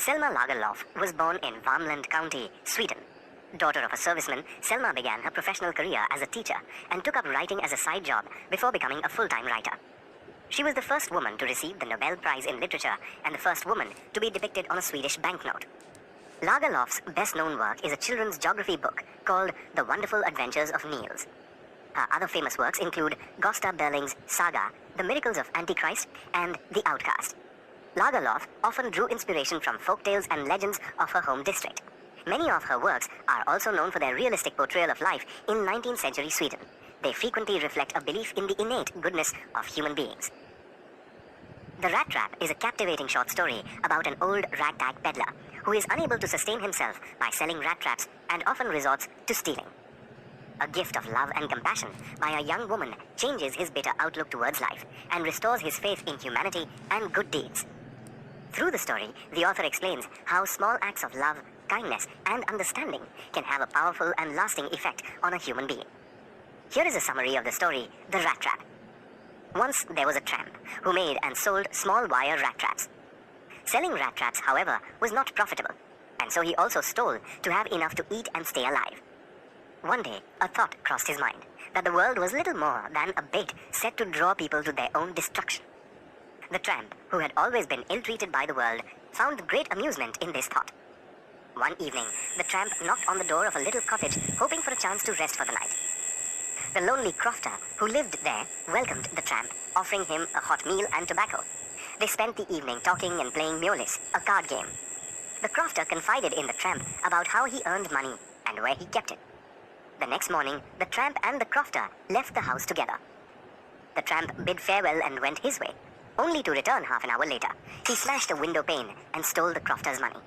Selma Lagerlöf was born in Värmland County, Sweden. Daughter of a serviceman, Selma began her professional career as a teacher and took up writing as a side job before becoming a full-time writer. She was the first woman to receive the Nobel Prize in Literature and the first woman to be depicted on a Swedish banknote. Lagerlöf's best-known work is a children's geography book called The Wonderful Adventures of Niels. Her other famous works include Gösta Berling's Saga, The Miracles of Antichrist, and The Outcast. Lagerlöf often drew inspiration from folktales and legends of her home district. Many of her works are also known for their realistic portrayal of life in 19th century Sweden. They frequently reflect a belief in the innate goodness of human beings. The Rattrap is a captivating short story about an old ragtag peddler who is unable to sustain himself by selling rat traps and often resorts to stealing. A gift of love and compassion by a young woman changes his bitter outlook towards life and restores his faith in humanity and good deeds. Through the story, the author explains how small acts of love, kindness, and understanding can have a powerful and lasting effect on a human being. Here is a summary of the story, The Rattrap. Once there was a tramp who made and sold small wire rat traps. Selling rat traps, however, was not profitable, and so he also stole to have enough to eat and stay alive. One day, a thought crossed his mind that the world was little more than a bait set to draw people to their own destruction. The tramp, who had always been ill-treated by the world, found great amusement in this thought. One evening, the tramp knocked on the door of a little cottage, hoping for a chance to rest for the night. The lonely crofter who lived there welcomed the tramp, offering him a hot meal and tobacco. They spent the evening talking and playing Mjolnir, a card game. The crofter confided in the tramp about how he earned money and where he kept it. The next morning, the tramp and the crofter left the house together. The tramp bid farewell and went his way, only to return half an hour later. He smashed a window pane and stole the crofter's money.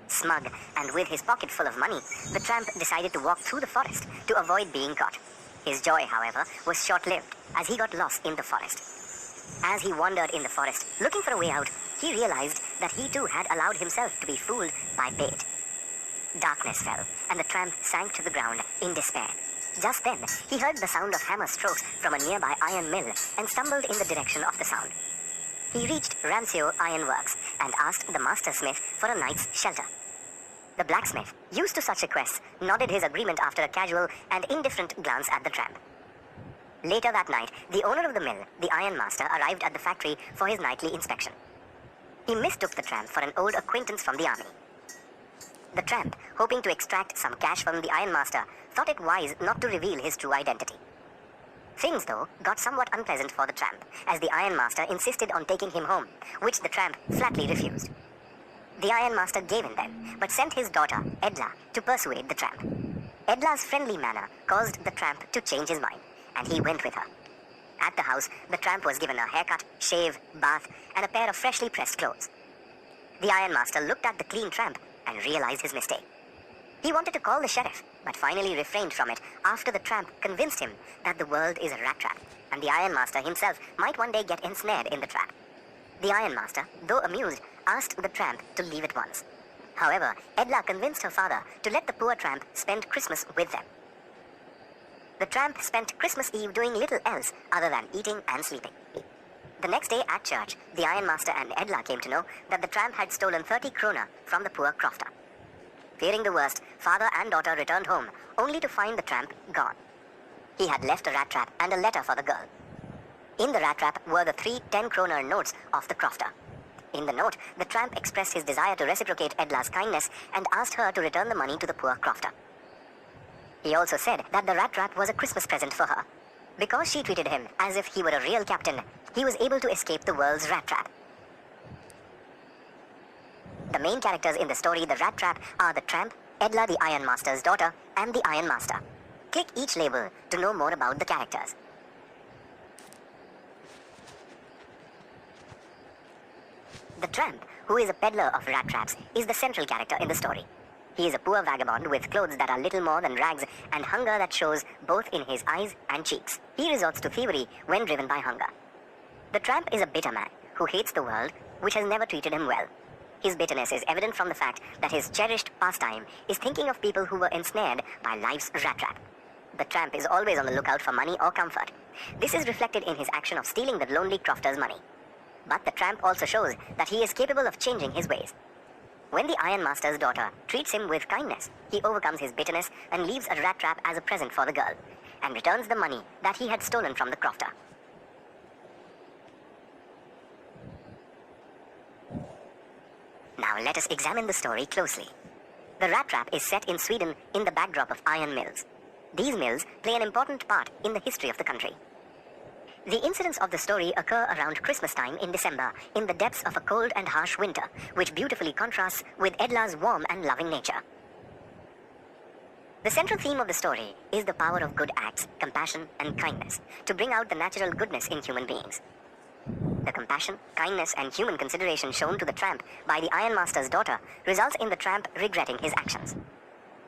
Smug and with his pocket full of money, the tramp decided to walk through the forest to avoid being caught. His joy, however, was short-lived as he got lost in the forest. As he wandered in the forest, looking for a way out, he realized that he too had allowed himself to be fooled by bait. Darkness fell, and the tramp sank to the ground in despair. Just then, he heard the sound of hammer strokes from a nearby iron mill and stumbled in the direction of the sound. He reached Rancio Iron Works and asked the master smith for a night's shelter. The blacksmith, used to such requests, nodded his agreement after a casual and indifferent glance at the tramp. Later that night, the owner of the mill, the iron master, arrived at the factory for his nightly inspection. He mistook the tramp for an old acquaintance from the army. The tramp, hoping to extract some cash from the ironmaster, thought it wise not to reveal his true identity. Things, though, got somewhat unpleasant for the tramp, as the ironmaster insisted on taking him home, which the tramp flatly refused. The ironmaster gave in then, but sent his daughter, Edla, to persuade the tramp. Edla's friendly manner caused the tramp to change his mind, and he went with her. At the house, the tramp was given a haircut, shave, bath, and a pair of freshly pressed clothes. The ironmaster looked at the clean tramp and realized his mistake. He wanted to call the sheriff, but finally refrained from it after the tramp convinced him that the world is a rat trap, and the ironmaster himself might one day get ensnared in the trap. The ironmaster, though amused, asked the tramp to leave at once. However, Edla convinced her father to let the poor tramp spend Christmas with them. The tramp spent Christmas Eve doing little else other than eating and sleeping. The next day at church, the ironmaster and Edla came to know that the tramp had stolen 30 krona from the poor crofter. Fearing the worst, father and daughter returned home, only to find the tramp gone. He had left a rat trap and a letter for the girl. In the rat trap were the 3 10-kroner notes of the crofter. In the note, the tramp expressed his desire to reciprocate Edla's kindness and asked her to return the money to the poor crofter. He also said that the rat trap was a Christmas present for her. Because she treated him as if he were a real captain, he was able to escape the world's rat trap. The main characters in the story The Rat Trap are the tramp, Edla the ironmaster's daughter, and the ironmaster. Click each label to know more about the characters. The tramp, who is a peddler of rat traps, is the central character in the story. He is a poor vagabond with clothes that are little more than rags and hunger that shows both in his eyes and cheeks. He resorts to thievery when driven by hunger. The tramp is a bitter man who hates the world, which has never treated him well. His bitterness is evident from the fact that his cherished pastime is thinking of people who were ensnared by life's rat trap. The tramp is always on the lookout for money or comfort. This is reflected in his action of stealing the lonely crofter's money. But the tramp also shows that he is capable of changing his ways. When the ironmaster's daughter treats him with kindness, he overcomes his bitterness and leaves a rat trap as a present for the girl, and returns the money that he had stolen from the crofter. Now let us examine the story closely. The rat trap is set in Sweden in the backdrop of iron mills. These mills play an important part in the history of the country. The incidents of the story occur around Christmas time in December, in the depths of a cold and harsh winter, which beautifully contrasts with Edla's warm and loving nature. The central theme of the story is the power of good acts, compassion, and kindness to bring out the natural goodness in human beings. The compassion, kindness, and human consideration shown to the tramp by the ironmaster's daughter results in the tramp regretting his actions.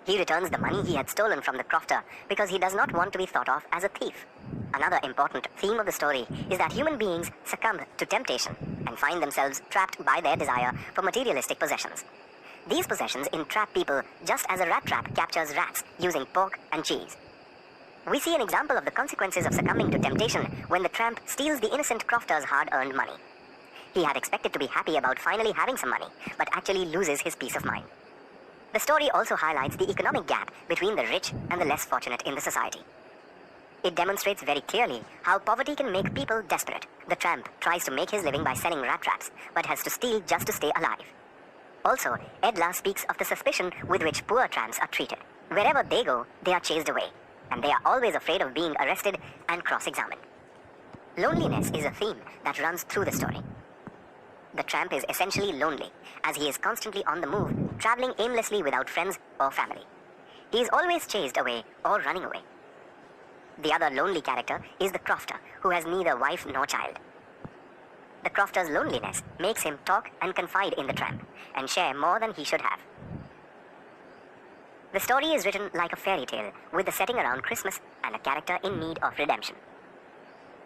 He returns the money he had stolen from the crofter because he does not want to be thought of as a thief. Another important theme of the story is that human beings succumb to temptation and find themselves trapped by their desire for materialistic possessions. These possessions entrap people just as a rat trap captures rats using pork and cheese. We see an example of the consequences of succumbing to temptation when the tramp steals the innocent crofter's hard-earned money. He had expected to be happy about finally having some money, but actually loses his peace of mind. The story also highlights the economic gap between the rich and the less fortunate in the society. It demonstrates very clearly how poverty can make people desperate. The tramp tries to make his living by selling rat traps, but has to steal just to stay alive. Also, Edla speaks of the suspicion with which poor tramps are treated. Wherever they go, they are chased away, and they are always afraid of being arrested and cross-examined. Loneliness is a theme that runs through the story. The tramp is essentially lonely, as he is constantly on the move, traveling aimlessly without friends or family. He is always chased away or running away. The other lonely character is the crofter, who has neither wife nor child. The crofter's loneliness makes him talk and confide in the tramp, and share more than he should have. The story is written like a fairy tale, with the setting around Christmas and a character in need of redemption.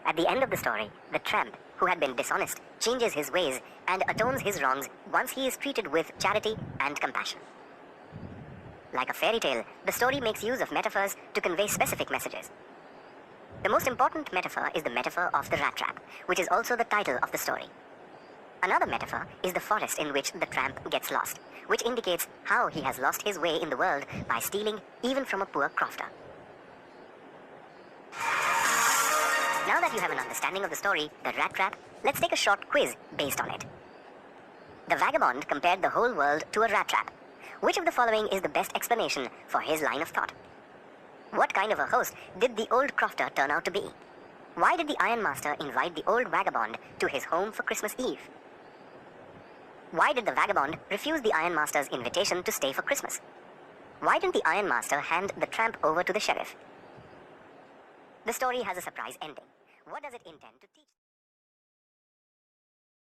At the end of the story, the tramp, who had been dishonest, changes his ways and atones his wrongs once he is treated with charity and compassion. Like a fairy tale, the story makes use of metaphors to convey specific messages. The most important metaphor is the metaphor of the rat trap, which is also the title of the story. Another metaphor is the forest in which the tramp gets lost, which indicates how he has lost his way in the world by stealing even from a poor crofter. Now that you have an understanding of the story, The Rat Trap, let's take a short quiz based on it. The vagabond compared the whole world to a rat trap. Which of the following is the best explanation for his line of thought? What kind of a host did the old crofter turn out to be? Why did the ironmaster invite the old vagabond to his home for Christmas Eve? Why did the vagabond refuse the ironmaster's invitation to stay for Christmas? Why didn't the ironmaster hand the tramp over to the sheriff? The story has a surprise ending. What does it intend to teach?